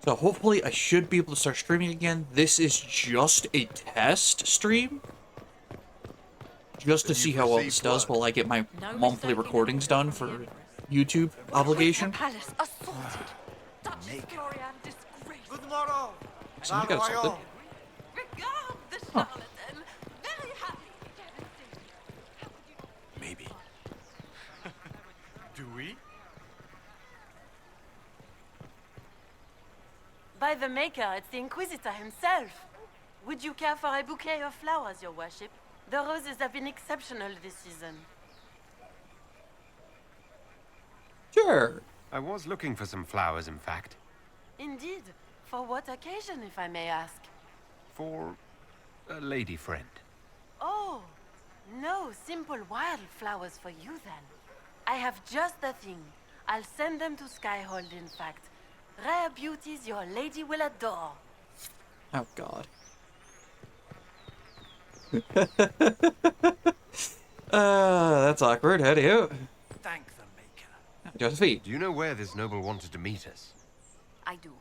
So hopefully I should be able to start streaming again. This is just a test stream, just to Then see you've how well received this does word. while I get my No monthly mistaking recordings an order done from the for Empress. YouTube Winter obligation. Palace assaulted. Duchess Make it. glory and disgrace. Good morrow. Somebody got assaulted. Regard the Huh. charlatan. Very happy. Devastated. How could you... Maybe. Do we? By the Maker, it's the Inquisitor himself. Would you care for a bouquet of flowers, your worship? The roses have been exceptional this season. Sure. I was looking for some flowers, in fact. Indeed. For what occasion, if I may ask? For a lady friend. Oh, no simple wildflowers for you then. I have just the thing. I'll send them to Skyhold, in fact. Rare beauties your lady will adore. Oh god. That's awkward. How do you? Thank the Maker. Josephine. Do you know where this noble wanted to meet us? I do.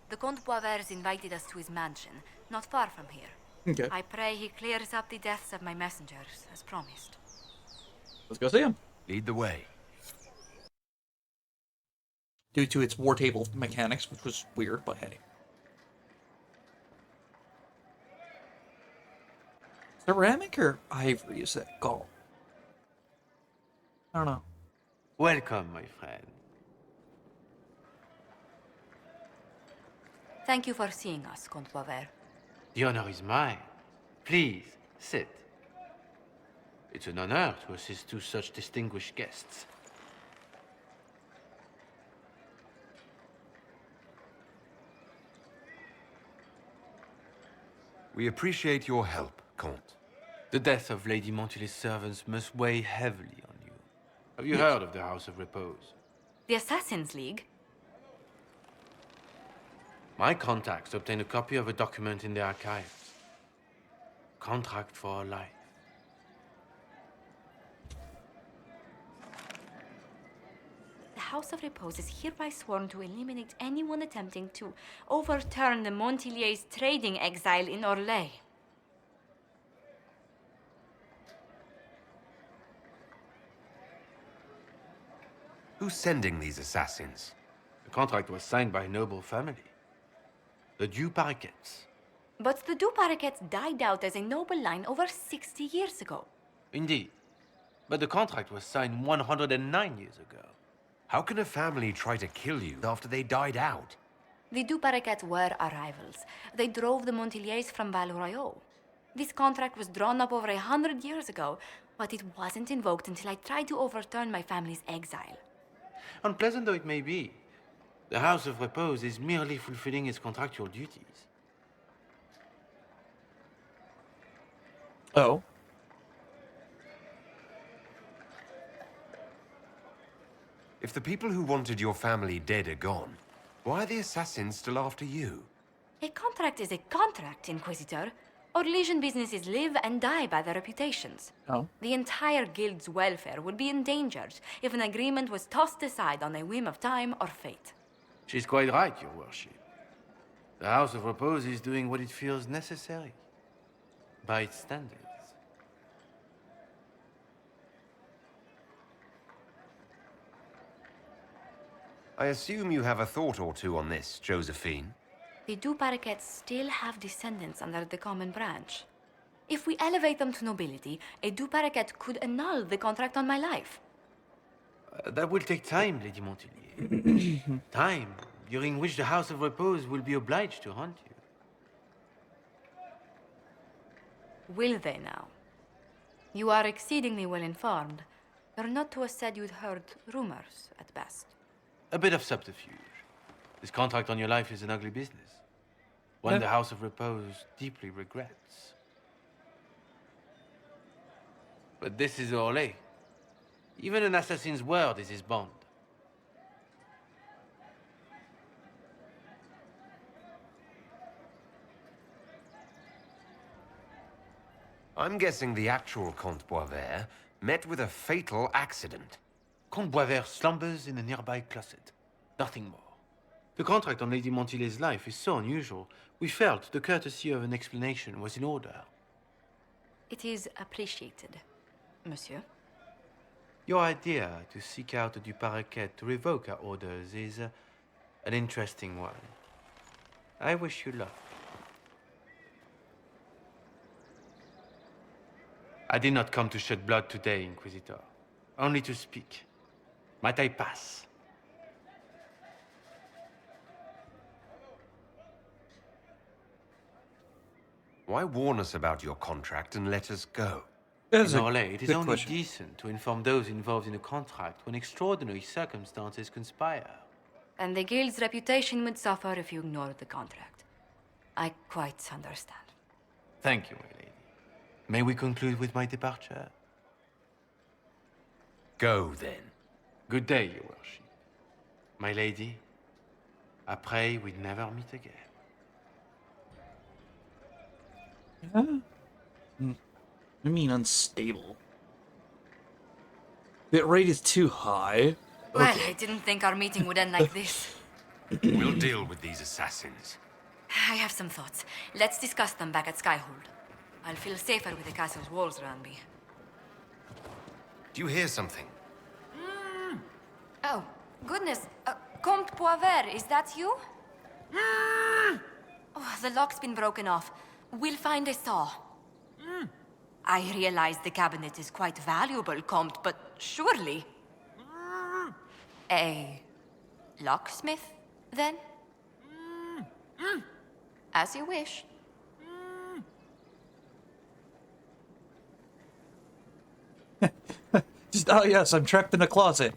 The Comte Boisvert invited us to his mansion, not far from here. Okay. I pray he clears up the deaths of my messengers, as promised. Let's go see him. Lead the way. Due to its war table mechanics, which was weird, but hey. Ceramic or ivory is that gold? I don't know. Welcome, my friend. Thank you for seeing us, Comte Boisvert. The honor is mine. Please, sit. It's an honor to assist two such distinguished guests. We appreciate your help, Comte. The death of Lady Montily's servants must weigh heavily on you. Have you heard of the House of Repose? The Assassin's League? My contacts obtained a copy of a document in the archives. Contract for a life. The House of Repose is hereby sworn to eliminate anyone attempting to overturn the Montilier's trading exile in Orlais. Who's sending these assassins? The contract was signed by a noble family. The Du Paraquets. But the Du Paraquets died out as a noble line over 60 years ago. Indeed. But the contract was signed 109 years ago. How can a family try to kill you after they died out? The Du Paraquets were our rivals. They drove the Montiliers from Val Royaux. This contract was drawn up over 100 years ago, but it wasn't invoked until I tried to overturn my family's exile. Unpleasant though it may be, the House of Repose is merely fulfilling its contractual duties. Oh. If the people who wanted your family dead are gone, why are the assassins still after you? A contract is a contract, Inquisitor. Orlesian businesses live and die by their reputations. Oh. The entire guild's welfare would be endangered if an agreement was tossed aside on a whim of time or fate. She's quite right, Your Worship. The House of Repose is doing what it feels necessary, by its standards. I assume you have a thought or two on this, Josephine. The Du Paraquets still have descendants under the common branch. If we elevate them to nobility, a Du Paraquet could annul the contract on my life. That will take time, Lady Montilyet. Time during which the House of Repose will be obliged to hunt you. Will they now? You are exceedingly well informed. You're not to have said you'd heard rumors, at best. A bit of subterfuge. This contract on your life is an ugly business. One the House of Repose deeply regrets. But this is Orlais. Even an assassin's word is his bond. I'm guessing the actual Comte Boisvert met with a fatal accident. Comte Boisvert slumbers in a nearby closet. Nothing more. The contract on Lady Montily's life is so unusual, we felt the courtesy of an explanation was in order. It is appreciated, monsieur. Your idea to seek out Du Paraquet to revoke our orders is an interesting one. I wish you luck. I did not come to shed blood today, Inquisitor. Only to speak. Might I pass? Why warn us about your contract and let us go? That's In a Orlais, it is good only question. decent to inform those involved in a contract when extraordinary circumstances conspire. And the guild's reputation would suffer if you ignored the contract. I quite understand. Thank you, my lady. May we conclude with my departure? Go, then. Good day, your worship. My lady, I pray we never meet again. I mean, unstable. Bit rate is too high. Well, I didn't think our meeting would end like this. We'll deal with these assassins. I have some thoughts. Let's discuss them back at Skyhold. I'll feel safer with the castle's walls around me. Do you hear something? Oh, goodness. Comte Poivert, is that you? Oh, the lock's been broken off. We'll find a saw. I realize the cabinet is quite valuable, Comte, but surely... A locksmith, then? As you wish. Just, oh yes, I'm trapped in a closet.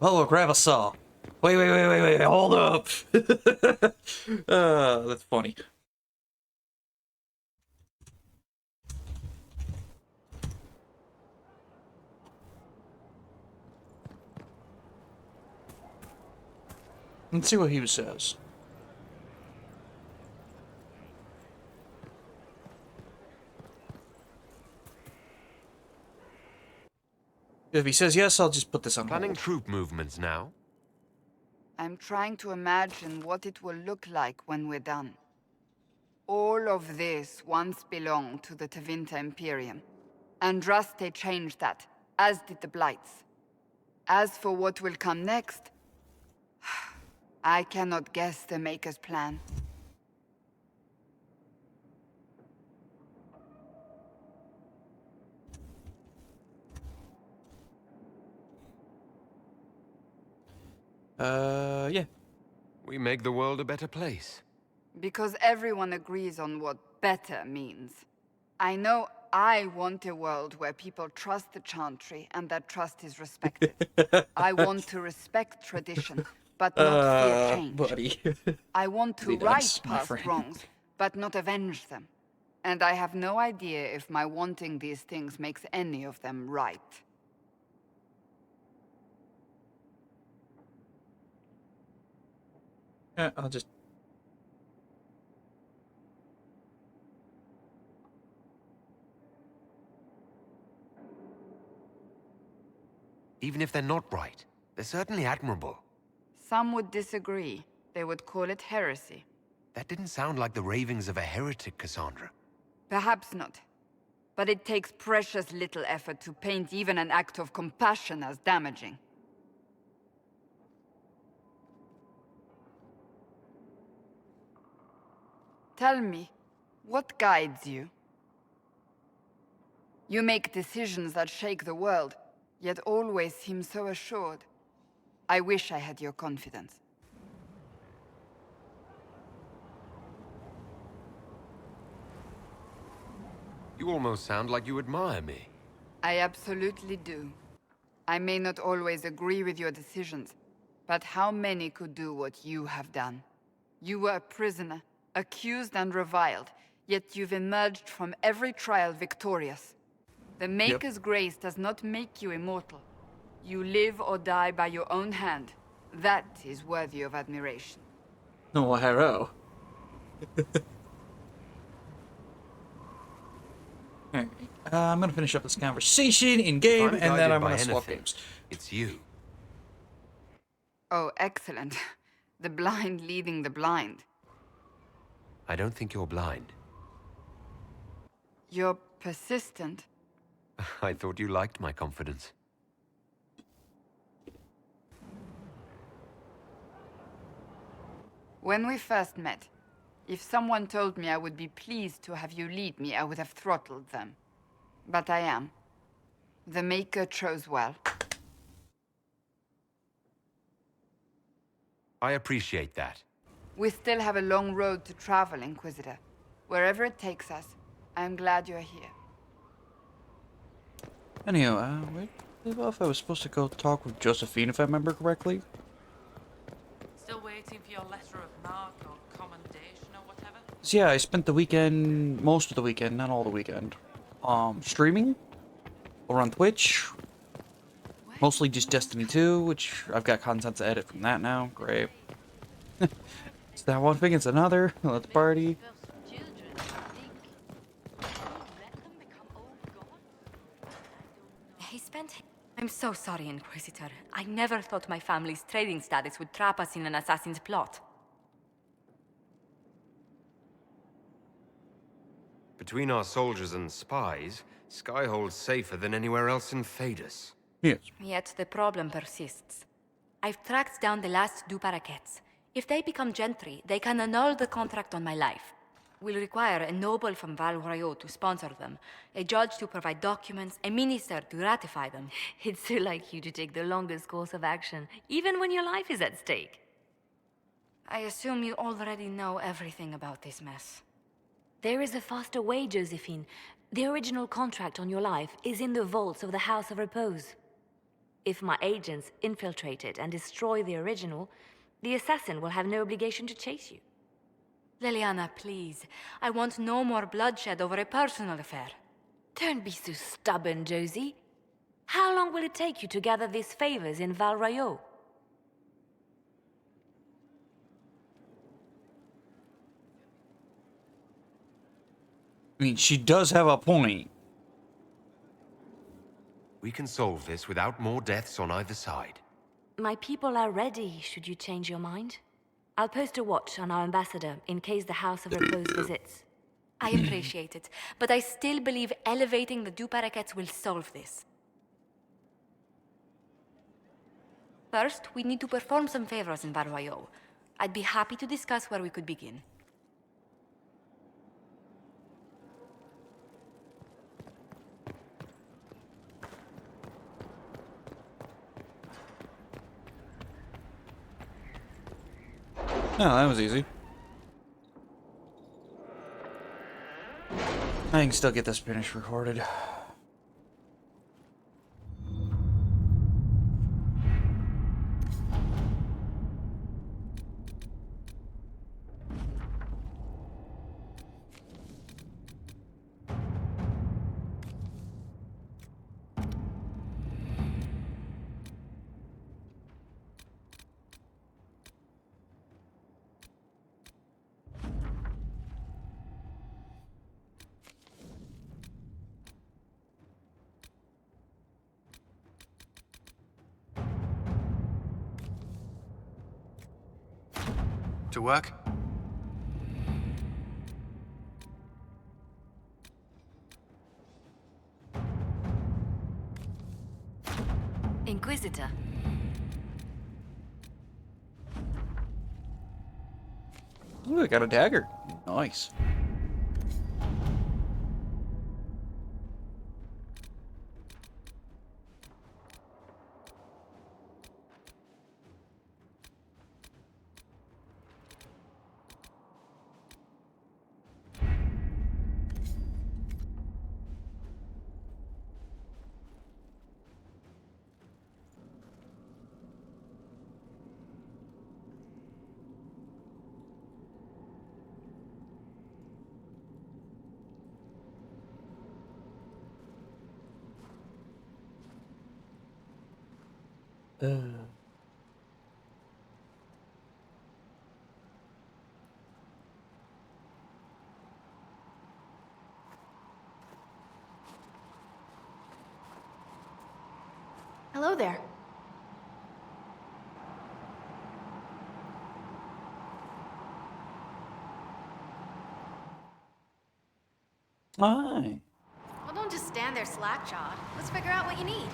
Oh, we'll grab a saw. Wait, hold up. That's funny. Let's see what he says. If he says yes, I'll just put this on Planning hold. troop movements now? I'm trying to imagine what it will look like when we're done. All of this once belonged to the Tevinter Imperium. Andraste changed that, as did the Blights. As for what will come next, I cannot guess the Maker's plan. Yeah. We make the world a better place. Because everyone agrees on what better means. I know I want a world where people trust the Chantry and that trust is respected. I want to respect tradition, but not fear change. Buddy. I want to Pretty right nice, my past friend. wrongs, but not avenge them. And I have no idea if my wanting these things makes any of them right. Yeah, I'll just... Even if they're not right, they're certainly admirable. Some would disagree. They would call it heresy. That didn't sound like the ravings of a heretic, Cassandra. Perhaps not. But it takes precious little effort to paint even an act of compassion as damaging. Tell me, what guides you? You make decisions that shake the world, yet always seem so assured. I wish I had your confidence. You almost sound like you admire me. I absolutely do. I may not always agree with your decisions, but how many could do what you have done? You were a prisoner, accused and reviled, yet you've emerged from every trial victorious. The Maker's grace does not make you immortal. You live or die by your own hand. That is worthy of admiration. No, hello. Alright. I'm gonna finish up this conversation in game, If and then guided I'm by gonna swap anything, games. It's you. Oh, excellent. The blind leading the blind. I don't think you're blind. You're persistent. I thought you liked my confidence. When we first met, if someone told me I would be pleased to have you lead me, I would have throttled them. But I am. The Maker chose well. I appreciate that. We still have a long road to travel, Inquisitor. Wherever it takes us, I'm glad you're here. Anyhow, wait, I leave off. I was supposed to go talk with Josephine, if I remember correctly. Still waiting for your letter of marque or commendation or whatever? So yeah, I spent the weekend, most of the weekend, not all the weekend, streaming over on Twitch. Mostly just Destiny 2, which I've got content to edit from that now. Great. It's that one thing, it's another. Let's party. He spent... I'm so sorry, Inquisitor. I never thought my family's trading status would trap us in an assassin's plot. Between our soldiers and spies, Skyhold's safer than anywhere else in Thedas. Yes. Yet the problem persists. I've tracked down the last Du Paraquets. If they become gentry, they can annul the contract on my life. We'll require a noble from Val Royeaux to sponsor them, a judge to provide documents, a minister to ratify them. It's so like you to take the longest course of action, even when your life is at stake. I assume you already know everything about this mess. There is a faster way, Josephine. The original contract on your life is in the vaults of the House of Repose. If my agents infiltrate it and destroy the original, the assassin will have no obligation to chase you. Liliana, please. I want no more bloodshed over a personal affair. Don't be so stubborn, Josie. How long will it take you to gather these favors in Val Royeaux? I mean, she does have a point. We can solve this without more deaths on either side. My people are ready, should you change your mind. I'll post a watch on our ambassador in case the House of Repose visits. I appreciate it, but I still believe elevating the Du Paraquets will solve this. First, we need to perform some favors in Val Royeaux. I'd be happy to discuss where we could begin. No, that was easy. I can still get this finish recorded. To work? Inquisitor. Ooh, I got a dagger. Nice. Hello there. Aye. Well, don't just stand there slack-jawed. Let's figure out what you need.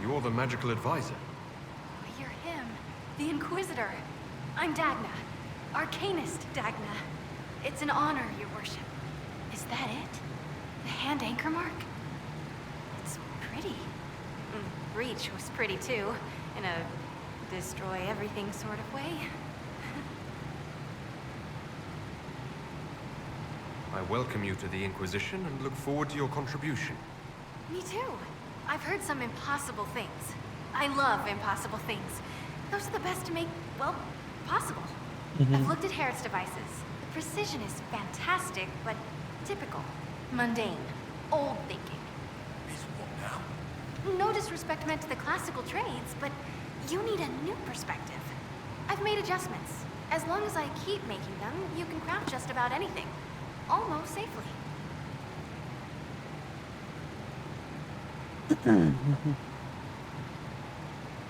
You're the magical advisor. Oh, you're him. The Inquisitor. I'm Dagna. Arcanist Dagna. It's an honor, your worship. Is that it? The hand anchor mark? It's pretty. Breach was pretty too, in a destroy everything sort of way. I welcome you to the Inquisition and look forward to your contribution. Me too. I've heard some impossible things. I love impossible things. Those are the best to make, well, possible. I've looked at Herod's devices. The precision is fantastic, but typical. Mundane. Old thinking. Is what now? No disrespect meant to the classical trades, but you need a new perspective. I've made adjustments. As long as I keep making them, you can craft just about anything. Almost safely.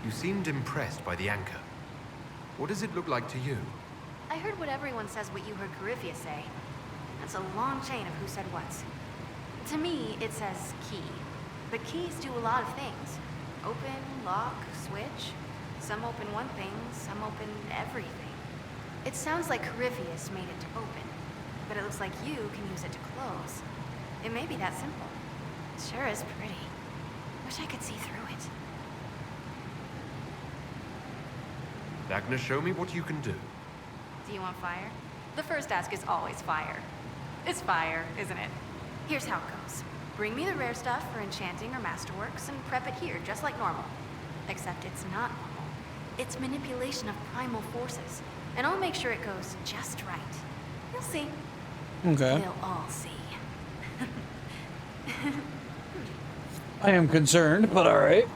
You seemed impressed by the anchor. What does it look like to you? I heard what everyone says what you heard Coryphia say. That's a long chain of who said what. To me, it says key. But keys do a lot of things. Open, lock, switch. Some open one thing, some open everything. It sounds like Coryphius made it to open, but it looks like you can use it to close. It may be that simple. It sure is pretty. Wish I could see through it. Dagna, show me what you can do. Do you want fire? The first ask is always fire. It's fire, isn't it? Here's how it goes. Bring me the rare stuff for enchanting or masterworks and prep it here, just like normal. Except it's not normal. It's manipulation of primal forces. And I'll make sure it goes just right. You'll see. Okay. We'll all see. I am concerned, but alright.